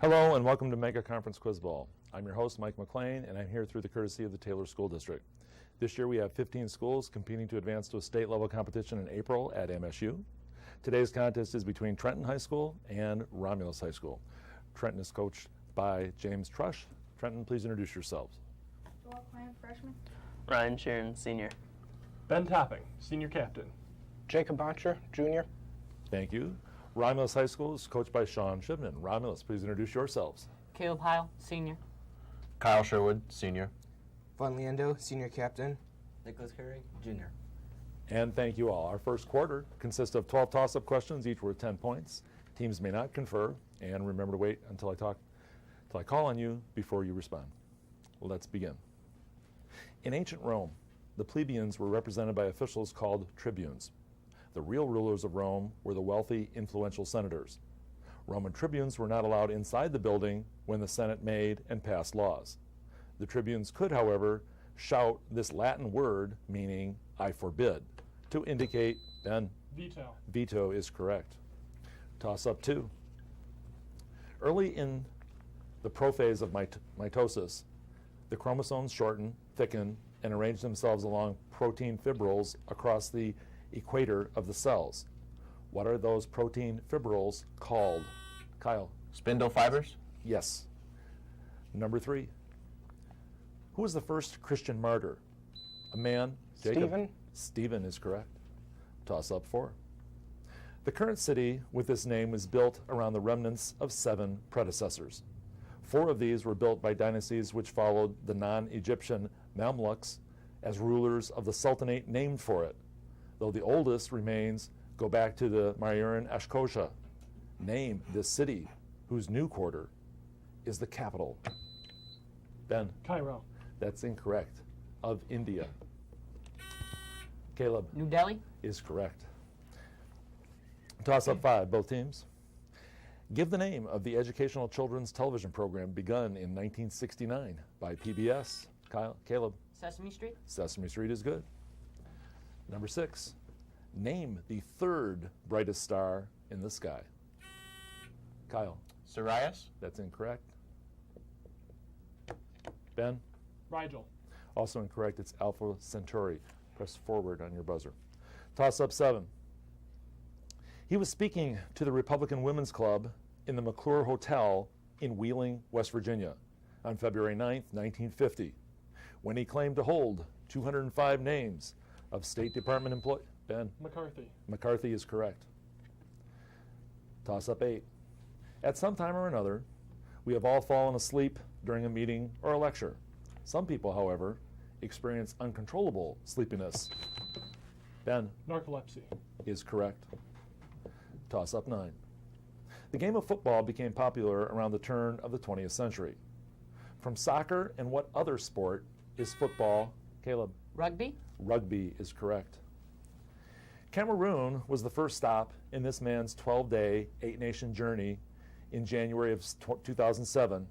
Hello and welcome to Mega Conference Quiz Bowl. I'm your host, Mike McLean, and I'm here through the courtesy of the Taylor School District. This year we have 15 schools competing to advance to a state-level competition in April at MSU. Today's contest is between Trenton High School and Romulus High School. Trenton is coached by James Trush. Trenton, please introduce yourselves. Joel Klein, freshman. Ryan Sharon, senior. Ben Topping, senior captain. Jacob Boncher, junior. Thank you. Romulus High School is coached by Sean Shibman. Romulus, please introduce yourselves. Caleb Heil, senior. Kyle Sherwood, senior. Von Leando, senior captain. Nicholas Curry, junior. And thank you all. Our first quarter consists of 12 toss-up questions, each worth 10 points. Teams may not confer, and remember to wait until I call on you before you respond. Well, let's begin. In ancient Rome, the plebeians were represented by officials called tribunes. The real rulers of Rome were the wealthy, influential senators. Roman tribunes were not allowed inside the building when the Senate made and passed laws. The tribunes could, however, shout this Latin word meaning "I forbid" to indicate, Ben? Veto. Veto is correct. Toss up 2. Early in the prophase of mitosis, the chromosomes shorten, thicken, and arrange themselves along protein fibrils across the equator of the cells. What are those protein fibrils called? Kyle? Spindle fibers? Yes. Number 3. Who was the first Christian martyr? A man? Jacob? Stephen. Stephen is correct. Toss up 4. The current city with this name was built around the remnants of 7 predecessors. 4 of these were built by dynasties which followed the non-Egyptian Mamluks as rulers of the sultanate named for it, though the oldest remains go back to the Mauryan Ashkosha. Name this city whose new quarter is the capital. Ben? Cairo. That's incorrect. Of India. Caleb? New Delhi. Is correct. Toss up 5, both teams. Give the name of the educational children's television program begun in 1969 by PBS. Kyle? Caleb? Sesame Street. Sesame Street is good. Number 6. Name the 3rd brightest star in the sky. Kyle? Sirius? That's incorrect. Ben? Rigel. Also incorrect. It's Alpha Centauri. Press forward on your buzzer. Toss up 7. He was speaking to the Republican Women's Club in the McClure Hotel in Wheeling, West Virginia on February 9th, 1950, when he claimed to hold 205 names of State Department employees. Ben? McCarthy. McCarthy is correct. Toss up 8. At some time or another, we have all fallen asleep during a meeting or a lecture. Some people, however, experience uncontrollable sleepiness. Ben? Narcolepsy. Is correct. Toss up 9. The game of football became popular around the turn of the 20th century. From soccer and what other sport is football? Caleb? Rugby. Rugby is correct. Cameroon was the first stop in this man's 12-day, 8-nation journey in January of 2007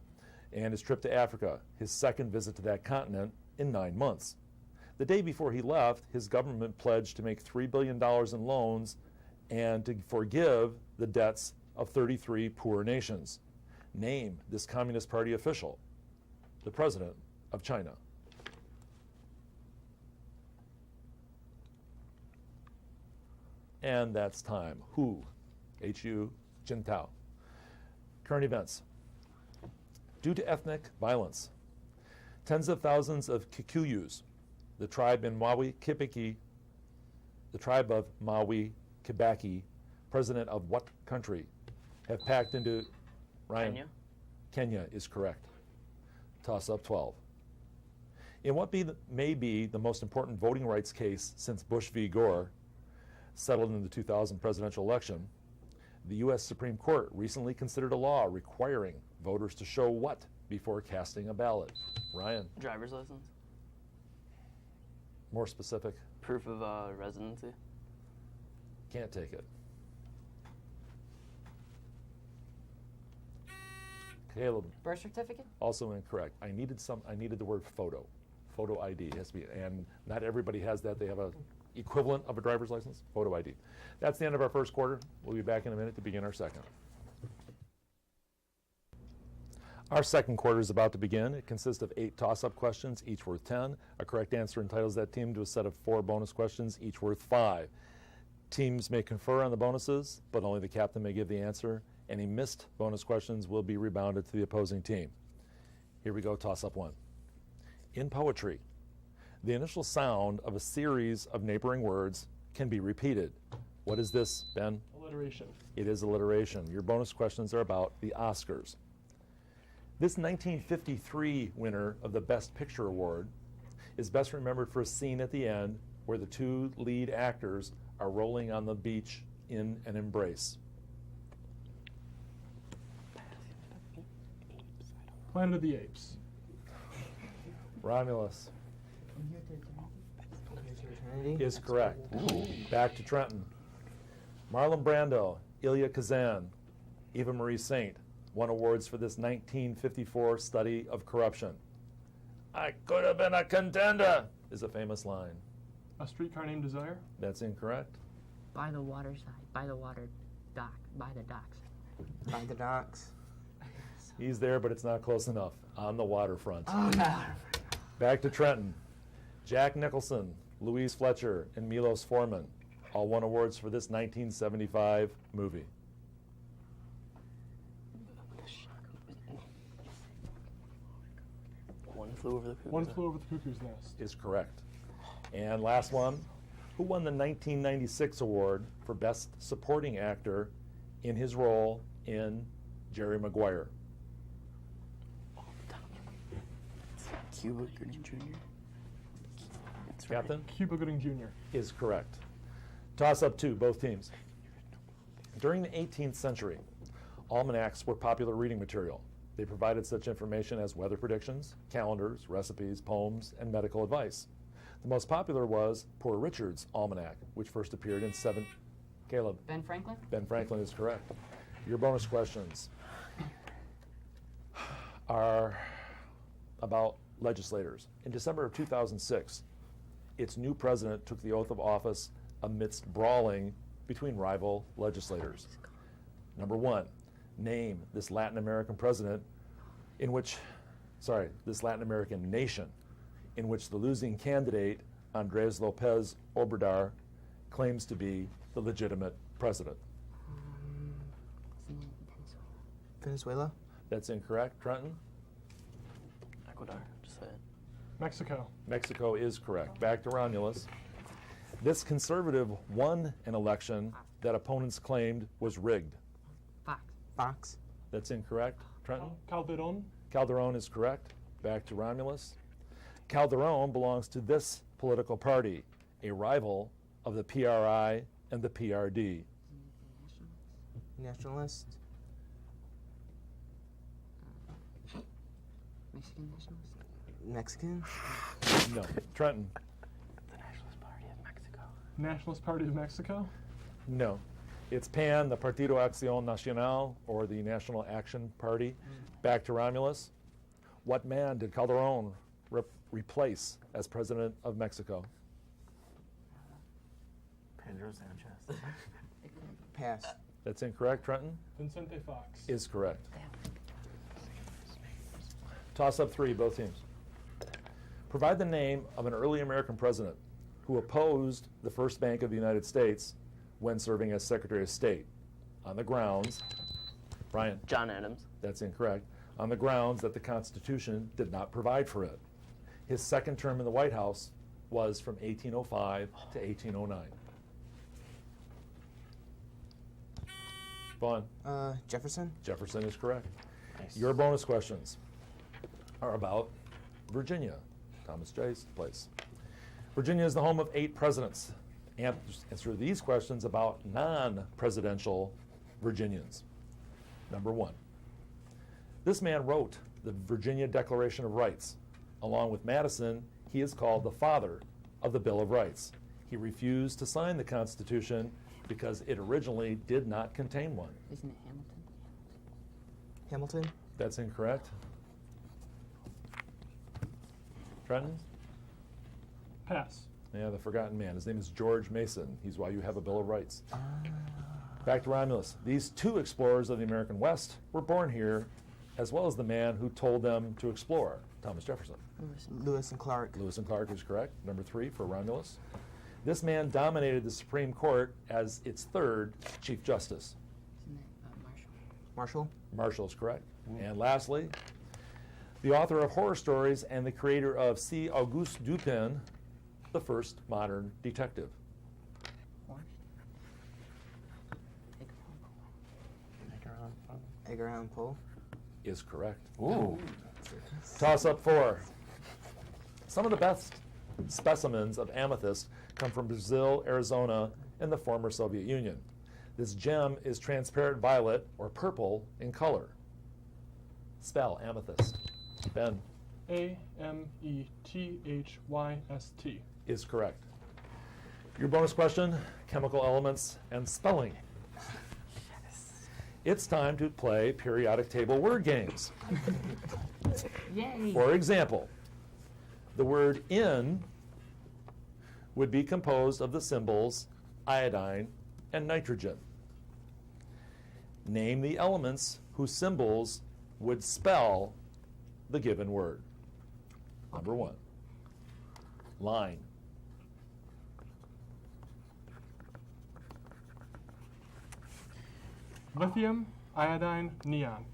and his trip to Africa, his second visit to that continent in 9 months. The day before he left, his government pledged to make $3 billion in loans and to forgive the debts of 33 poor nations. Name this Communist Party official, the president of China. And that's time. Hu, H-U, Jintao. Current events. Due to ethnic violence, tens of thousands of Kikuyus, the tribe in Maui Kibaki, the tribe of Maui Kibaki, president of what country, have packed into Ryan? Kenya. Kenya is correct. Toss up 12. In what may be the most important voting rights case since Bush v. Gore, settled in the 2000 presidential election, the U.S. Supreme Court recently considered a law requiring voters to show what before casting a ballot? Ryan? Driver's license. More specific? Proof of residency. Can't take it. Caleb? Birth certificate. Also incorrect. I needed the word photo. Photo ID has to be, and not everybody has that. They have a equivalent of a driver's license, photo ID. That's the end of our first quarter. We'll be back in a minute to begin our second. Our second quarter is about to begin. It consists of 8 toss-up questions, each worth 10. A correct answer entitles that team to a set of 4 bonus questions, each worth 5. Teams may confer on the bonuses, but only the captain may give the answer. Any missed bonus questions will be rebounded to the opposing team. Here we go, toss-up 1. In poetry, the initial sound of a series of neighboring words can be repeated. What is this, Ben? Alliteration. It is alliteration. Your bonus questions are about the Oscars. This 1953 winner of the Best Picture Award is best remembered for a scene at the end where the 2 lead actors are rolling on the beach in an embrace. Planet of the Apes. Romulus Eternity. is correct. Back to Trenton. Marlon Brando, Ilya Kazan, Eva Marie Saint won awards for this 1954 study of corruption. I could have been a contender is a famous line. A Streetcar Named Desire. That's incorrect. By the water side. By the water dock. By the docks. By the docks. He's there, but it's not close enough. On the waterfront. Oh, no. Back to Trenton. Jack Nicholson, Louise Fletcher, and Milos Forman all won awards for this 1975 movie. One Flew Over the Cuckoo's One Nest. Flew Over the Cuckoo's Nest. Is correct. And last one, who won the 1996 award for Best Supporting Actor in his role in Jerry Maguire? Cuba Gooding Jr. That's right. Captain? Cuba Gooding Jr. Is correct. Toss up 2, both teams. During the 18th century, almanacs were popular reading material. They provided such information as weather predictions, calendars, recipes, poems, and medical advice. The most popular was Poor Richard's Almanac, which first appeared in Caleb. Ben Franklin? Ben Franklin is correct. Your bonus questions are about legislators. In December of 2006, its new president took the oath of office amidst brawling between rival legislators. Number 1, name this Latin American nation in which the losing candidate, Andres Lopez Obrador, claims to be the legitimate president. Venezuela. That's incorrect. Trenton? Ecuador. Just say it. Mexico. Mexico is correct. Back to Romulus. This conservative won an election that opponents claimed was rigged. Fox. Fox. That's incorrect. Trenton? Calderon. Calderon is correct. Back to Romulus. Calderon belongs to this political party, a rival of the PRI and the PRD. Nationalist. Mexican nationalist? Mexican. No. Trenton? The Nationalist Party of Mexico. Nationalist Party of Mexico. No. It's PAN, the Partido Acción Nacional, or the National Action Party. Back to Romulus. What man did Calderon replace as president of Mexico? Pedro Sanchez. Pass. That's incorrect. Trenton? Vicente Fox. Is correct. Toss up 3, both teams. Provide the name of an early American president who opposed the First Bank of the United States when serving as Secretary of State on the grounds, Brian, John Adams. that's incorrect, on the grounds that the Constitution did not provide for it. His second term in the White House was from 1805 to 1809. Vaughn? Jefferson. Jefferson is correct. Nice. Your bonus questions are about Virginia, Thomas J's place. Virginia is the home of 8 presidents. Answer these questions about non-presidential Virginians. Number 1. This man wrote the Virginia Declaration of Rights. Along with Madison, he is called the father of the Bill of Rights. He refused to sign the Constitution because it originally did not contain one. Isn't it Hamilton? Hamilton. That's incorrect. Trenton? Pass. Yeah, the forgotten man. His name is George Mason. He's why you have a Bill of Rights. Back to Romulus. These 2 explorers of the American West were born here as well as the man who told them to explore, Thomas Jefferson. Lewis and Clark. Lewis and Clark is correct. Number 3 for Romulus. This man dominated the Supreme Court as its third Chief Justice. Isn't it Marshall? Marshall. Marshall is correct. And lastly, the author of horror stories and the creator of C. Auguste Dupin, the first modern detective. Horst? Take a phone call. Edgar Allan Poe. Is correct. Ooh. Toss up 4. Some of the best specimens of amethyst come from Brazil, Arizona, and the former Soviet Union. This gem is transparent violet or purple in color. Spell amethyst. Ben Amethyst. is correct. Your bonus question, chemical elements and spelling. It's time to play periodic table word games. Yay! For example, the word in would be composed of the symbols iodine and nitrogen. Name the elements whose symbols would spell the given word. Number 1, line. Lithium, iodine, neon.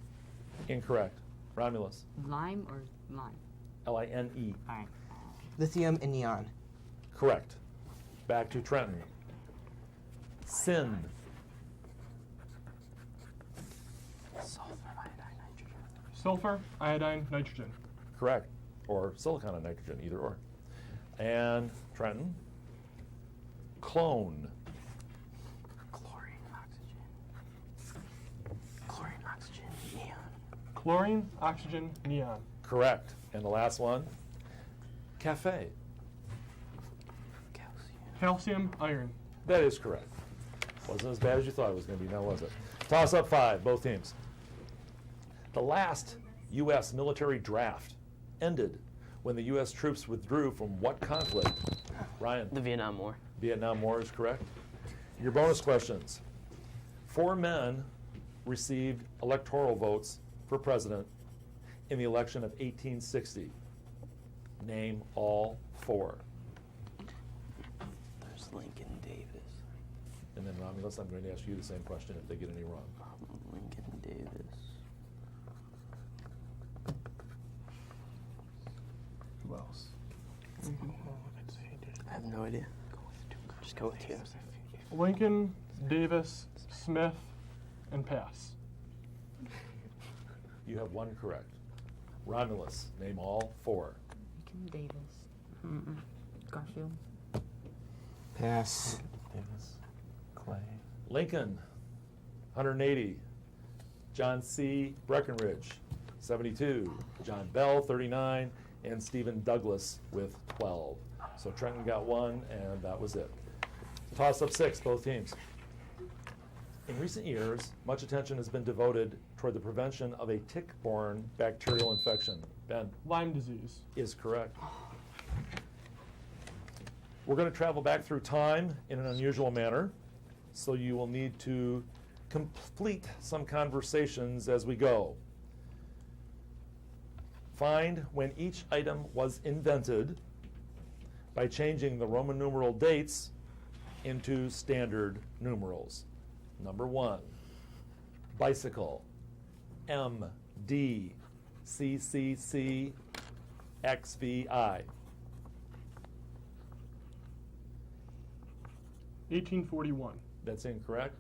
Incorrect. Romulus. Lime or lime? Line. All right. Lithium and neon. Correct. Back to Trenton. Sin. Sulfur, iodine, nitrogen. Correct. Or silicon and nitrogen, either or. And Trenton. Clone. Chlorine, oxygen, neon. Chlorine, oxygen, neon. Correct. And the last one. Cafe. Calcium, iron. That is correct. Wasn't as bad as you thought it was going to be, now was it? Toss up 5, both teams. The last U.S. military draft ended when the U.S. troops withdrew from what conflict? Ryan. The Vietnam War. Vietnam War is correct. Your bonus questions. 4 men received electoral votes for president in the election of 1860. Name all 4. There's Lincoln Davis. And then Romulus, I'm going to ask you the same question if they get any wrong. Lincoln Davis. Who else? I have no idea. Just go with 2. Lincoln, Davis, Smith, and pass. You have 1 correct. Romulus, name all 4. Lincoln Davis. Garfield. Pass. Davis. Clay. Lincoln, 180. John C. Breckinridge, 72. John Bell, 39. And Stephen Douglas with 12. So Trenton got 1, and that was it. Toss up 6, both teams. In recent years, much attention has been devoted toward the prevention of a tick-borne bacterial infection. Ben Lyme disease. is correct. We're going to travel back through time in an unusual manner, so you will need to complete some conversations as we go. Find when each item was invented by changing the Roman numeral dates into standard numerals. Number 1, bicycle, MD, CCC, XVI. 1841. That's incorrect.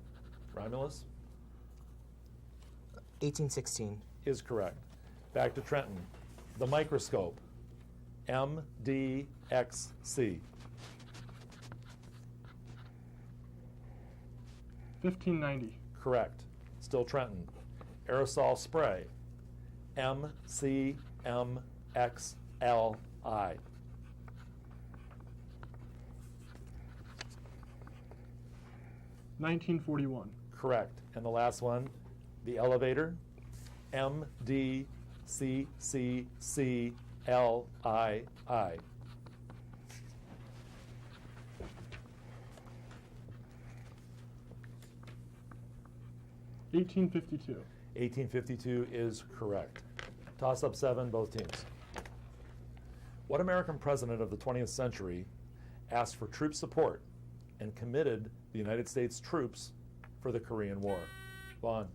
Romulus 1816. is correct. Back to Trenton. The microscope, MDXC. 1590. Correct. Still Trenton. Aerosol spray, MCMXLI. 1941. Correct. And the last one, the elevator, MDCCCLII. 1852. 1852 is correct. Toss up 7, both teams. What American president of the 20th century asked for troop support and committed the United States troops for the Korean War? Vaughn.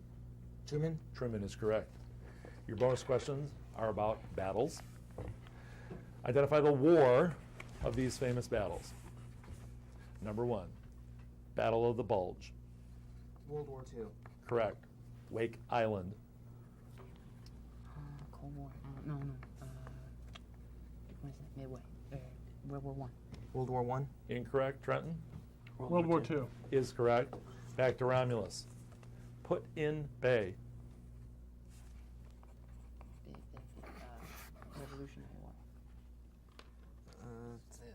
Truman. Truman is correct. Your bonus questions are about battles. Identify the war of these famous battles. Number 1, Battle of the Bulge. World War II. Correct. Wake Island. Cold War. No. What is it? Midway. World War I. World War I. Incorrect. Trenton World War II. is correct. Back to Romulus. Put in Bay. Revolutionary War.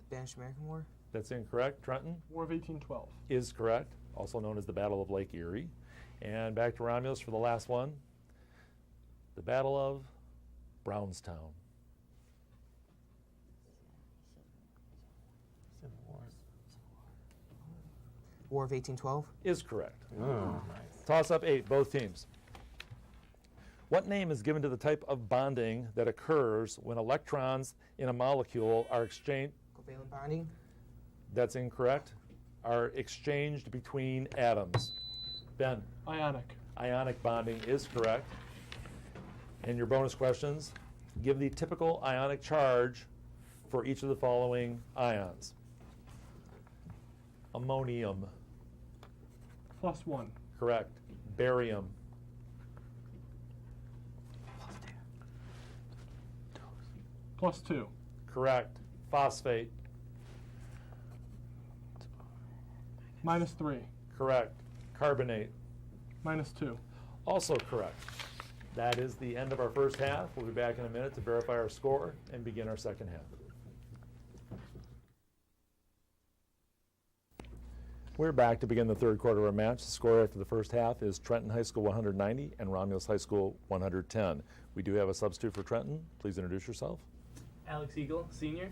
Spanish-American War. That's incorrect. Trenton War of 1812. is correct, also known as the Battle of Lake Erie. And back to Romulus for the last one. The Battle of Brownstown. Civil War. War of 1812. Is correct. Oh. Toss up 8, both teams. What name is given to the type of bonding that occurs when electrons in a molecule are exchanged? Covalent bonding. That's incorrect. Are exchanged between atoms. Ben. Ionic. Ionic bonding is correct. And your bonus questions, give the typical ionic charge for each of the following ions. Ammonium, +1. correct. Barium, +2. correct. Phosphate, -3. correct. Carbonate, -2. also correct. That is the end of our first half. We'll be back in a minute to verify our score and begin our second half. We're back to begin the third quarter of our match. The score after the first half is Trenton High School 190 and Romulus High School 110. We do have a substitute for Trenton. Please introduce yourself. Alex Eagle, senior.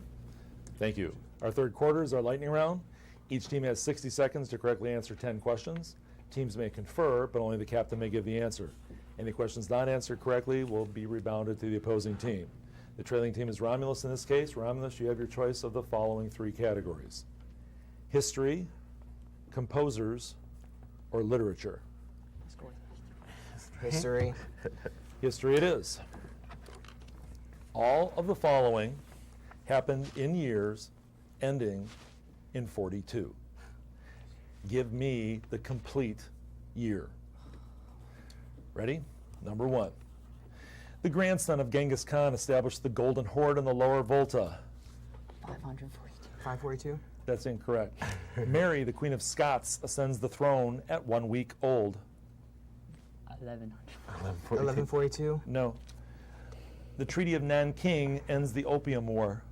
Thank you. Our third quarter is our lightning round. Each team has 60 seconds to correctly answer 10 questions. Teams may confer, but only the captain may give the answer. Any questions not answered correctly will be rebounded to the opposing team. The trailing team is Romulus in this case. Romulus, you have your choice of the following 3 categories: history, composers, or literature. History. History it is. All of the following happened in years ending in 42. Give me the complete year. Ready? Number 1. The grandson of Genghis Khan established the Golden Horde in the Lower Volta. 542. 542. That's incorrect. Mary, the Queen of Scots, ascends the throne at 1 week old. 1100. 1142. No. The Treaty of Nanking ends the Opium War.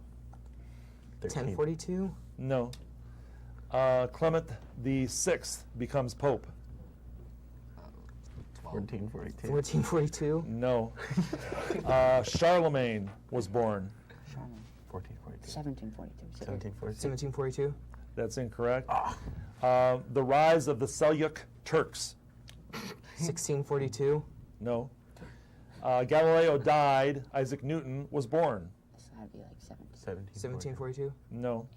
1042. No. Clement the Sixth becomes Pope. 1442. 1442. No. Charlemagne was born. Charlemagne. 1442. 1742. 1742. 1742. That's incorrect. The rise of the Seljuk Turks. 1642. No. Galileo died. Isaac Newton was born. This had to be like 17. 1742. No.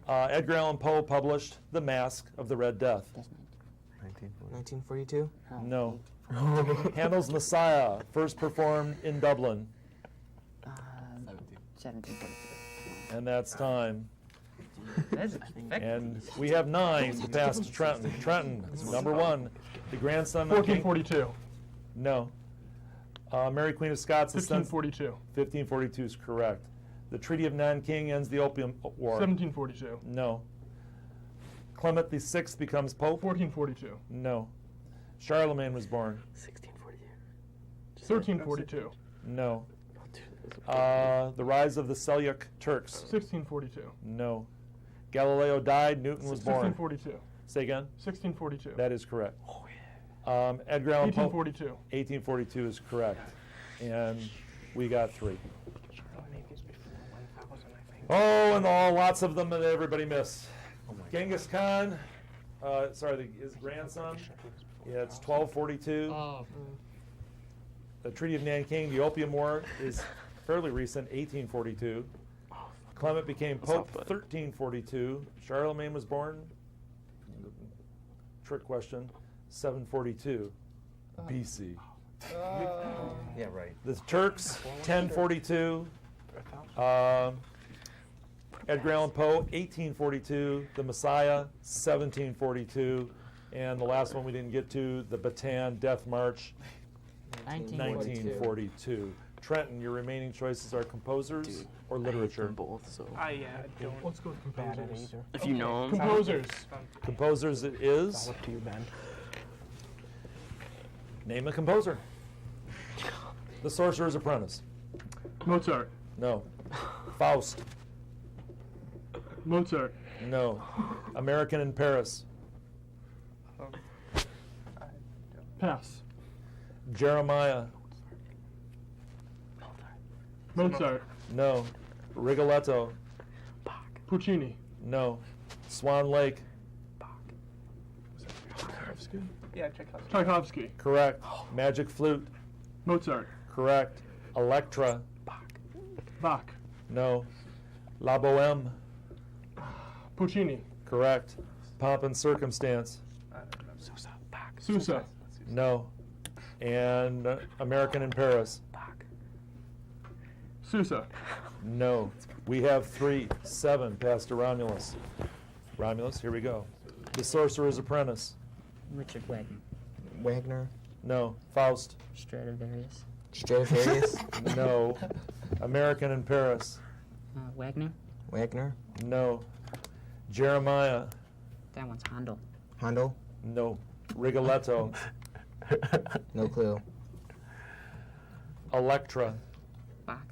Edgar Allan Poe published The Mask of the Red Death. That's 1942. No. Handel's Messiah, first performed in Dublin. 1742. And that's time. That's And we have 9 to pass to Trenton. Trenton, number 1, the grandson of King. 1442. No. Mary Queen of Scots ascends. 1542. 1542 is correct. The Treaty of Nanking ends the Opium War. 1742. No. Clement the Sixth becomes Pope. 1442. No. Charlemagne was born. 1342. No. The rise of the Seljuk Turks. 1642. No. Galileo died. Newton was born. 1642. Say again. 1642. That is correct. Edgar Allan Poe. 1842. 1842 is correct. And we got 3. Oh, and lots of them that everybody missed. Genghis Khan, his grandson. Yeah, it's 1242. The Treaty of Nanking, the Opium War, is fairly recent, 1842. Clement became Pope, 1342. Charlemagne was born, trick question, 742 BC. Yeah, right. The Turks, 1042. Edgar Allan Poe, 1842. The Messiah, 1742. And the last one we didn't get to, the Bataan Death March, 1942. Trenton, your remaining choices are composers or literature. Both, so. Don't. Let's go with Bad at composers. either. If you know 'em. Composers. Composers it is. Up to you, Ben. Name a composer. The Sorcerer's Apprentice. Mozart. No. Faust. Mozart. No. American in Paris. Pass. Jeremiah. Mozart. No. Rigoletto. Puccini. No. Swan Lake. Yeah, Tchaikovsky. Tchaikovsky. Correct. Magic Flute. Mozart. Correct. Electra. Bach. No. La Boheme. Puccini. Correct. Pomp and Circumstance. Sousa. No. And American in Paris. Sousa. No. We have 3, 7 past to Romulus. Romulus, here we go. The Sorcerer's Apprentice. Richard Wagner. Wagner. No. Faust. Stradivarius. Stradivarius. No. American in Paris. Wagner. Wagner. No. Jeremiah. That one's Handel. Handel. No. Rigoletto. No clue. Electra. Bach.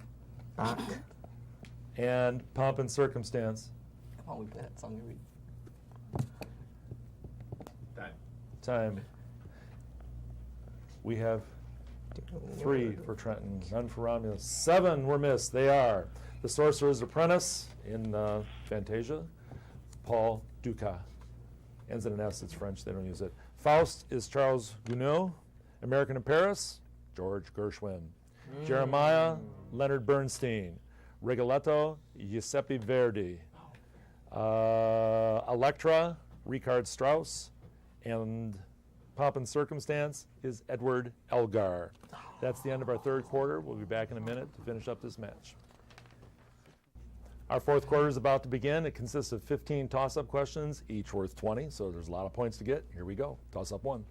Bach. And Pomp and Circumstance. Come on, we play that song every. Time. We have 3 for Trenton, none for Romulus. 7 were missed. They are The Sorcerer's Apprentice in Fantasia, Paul Dukas. Ends in an S, it's French, they don't use it. Faust is Charles Gounod. American in Paris, George Gershwin. Jeremiah, Leonard Bernstein. Rigoletto, Giuseppe Verdi. Electra, Richard Strauss. And Pomp and Circumstance is Edward Elgar. That's the end of our third quarter. We'll be back in a minute to finish up this match. Our fourth quarter is about to begin. It consists of 15 toss-up questions, each worth 20, so there's a lot of points to get. Here we go. Toss-up 1.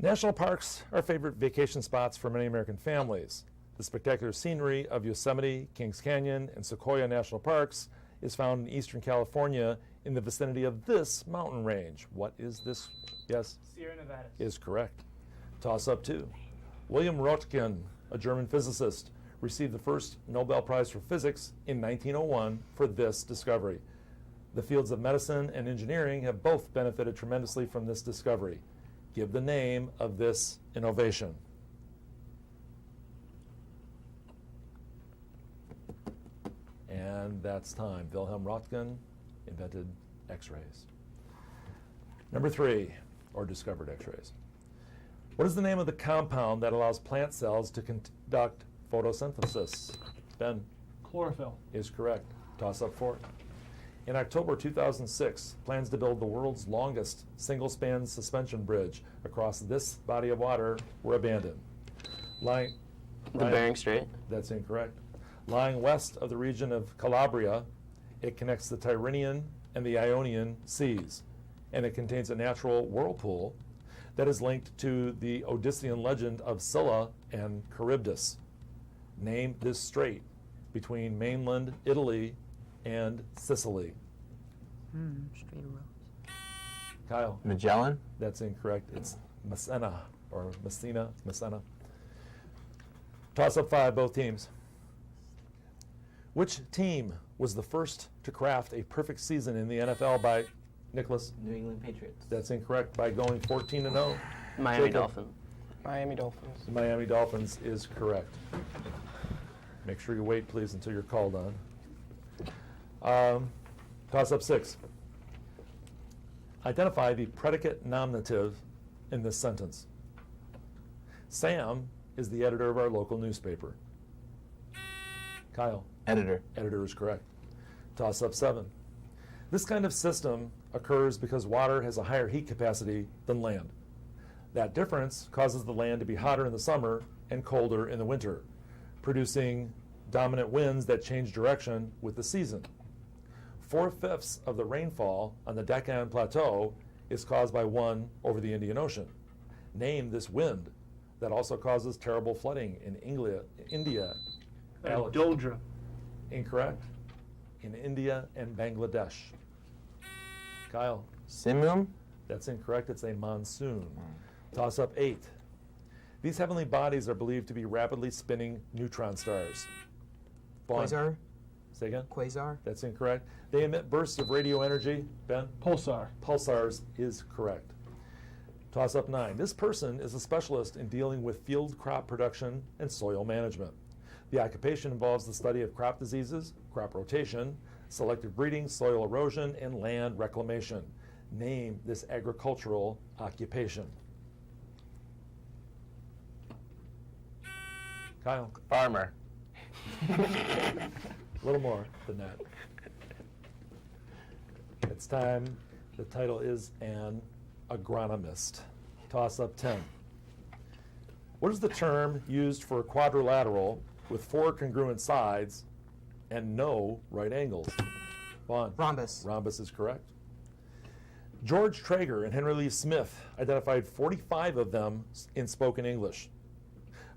National parks are favorite vacation spots for many American families. The spectacular scenery of Yosemite, Kings Canyon, and Sequoia National Parks is found in eastern California in the vicinity of this mountain range. What is this? Yes? Sierra Nevada. Is correct. Toss-up 2. William Röntgen, a German physicist, received the first Nobel Prize for Physics in 1901 for this discovery. The fields of medicine and engineering have both benefited tremendously from this discovery. Give the name of this innovation. And that's time. Wilhelm Röntgen invented X-rays. Number 3, or discovered X-rays. What is the name of the compound that allows plant cells to conduct photosynthesis? Ben Chlorophyll. is correct. Toss up 4. In October 2006, plans to build the world's longest single-span suspension bridge across this body of water were abandoned. The Bering Strait. That's incorrect. Lying west of the region of Calabria, it connects the Tyrrhenian and the Ionian Seas, and it contains a natural whirlpool that is linked to the Odyssean legend of Scylla and Charybdis. Name this strait between mainland Italy and Sicily. Straight roads. Kyle, Magellan? that's incorrect. It's Messina, or Messina, Messina. Toss up 5, both teams. Which team was the first to craft a perfect season in the NFL by Nicholas? New England Patriots. That's incorrect, by going 14-0. Miami Jacob. Dolphins. Miami Dolphins. The Miami Dolphins is correct. Make sure you wait, please, until you're called on. Toss up 6. Identify the predicate nominative in this sentence. Sam is the editor of our local newspaper? Kyle. Editor. Editor is correct. Toss up 7. This kind of system occurs because water has a higher heat capacity than land. That difference causes the land to be hotter in the summer and colder in the winter, producing dominant winds that change direction with the season. 4/5 of the rainfall on the Deccan Plateau is caused by one over the Indian Ocean. Name this wind that also causes terrible flooding in India. Alex. Doldra. Incorrect. In India and Bangladesh. Kyle. Simum. That's incorrect. It's a monsoon. Toss up 8. These heavenly bodies are believed to be rapidly spinning neutron stars. Vaughn. Quasar. Say again? Quasar. That's incorrect. They emit bursts of radio energy. Ben? Pulsar. Pulsars is correct. Toss up 9. This person is a specialist in dealing with field crop production and soil management. The occupation involves the study of crop diseases, crop rotation, selective breeding, soil erosion, and land reclamation. Name this agricultural occupation. Kyle. Farmer. A little more than that. It's time. The title is an agronomist. Toss up 10. What is the term used for a quadrilateral with 4 congruent sides and no right angles? Vaughn. Rhombus. Rhombus is correct. George Traeger and Henry Lee Smith identified 45 of them in spoken English.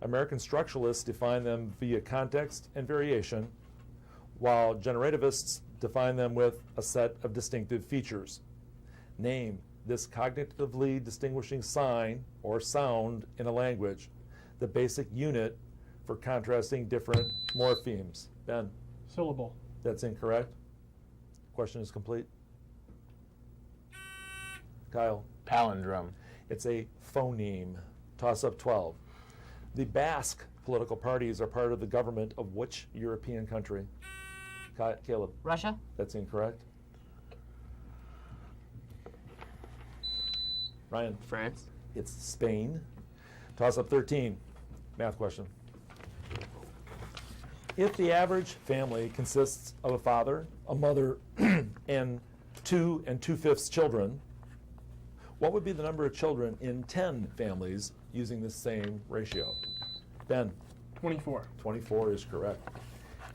American structuralists define them via context and variation, while generativists define them with a set of distinctive features. Name this cognitively distinguishing sign or sound in a language, the basic unit for contrasting different morphemes. Ben. Syllable. That's incorrect. Question is complete. Kyle. Palindrome. It's a phoneme. Toss up 12. The Basque political parties are part of the government of which European country? Caleb. Russia. That's incorrect. Ryan. France. It's Spain. Toss up 13. Math question. If the average family consists of a father, a mother, and 2 2/5 children, what would be the number of children in 10 families using the same ratio? Ben. 24. 24 is correct.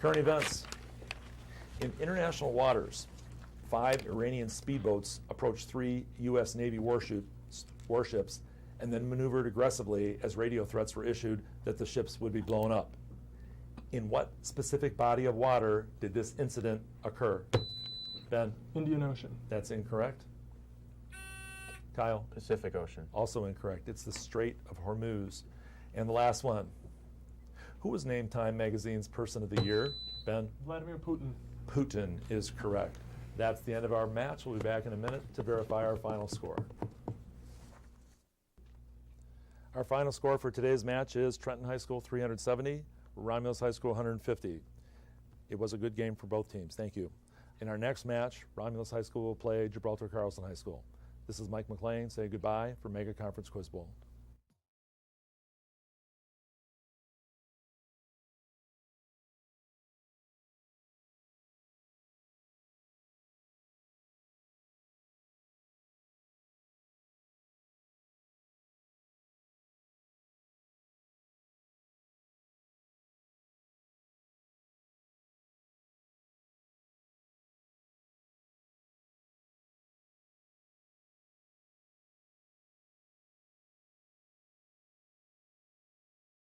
Current events. In international waters, 5 Iranian speedboats approached 3 U.S. Navy warships and then maneuvered aggressively as radio threats were issued that the ships would be blown up. In what specific body of water did this incident occur? Ben. Indian Ocean. That's incorrect. Kyle. Pacific Ocean. Also incorrect. It's the Strait of Hormuz. And the last one. Who was named Time Magazine's Person of the Year? Ben. Vladimir Putin. Putin is correct. That's the end of our match. We'll be back in a minute to verify our final score. Our final score for today's match is Trenton High School 370, Romulus High School 150. It was a good game for both teams. Thank you. In our next match, Romulus High School will play Gibraltar Carlson High School. This is Mike McLean saying goodbye for Mega Conference Quiz Bowl.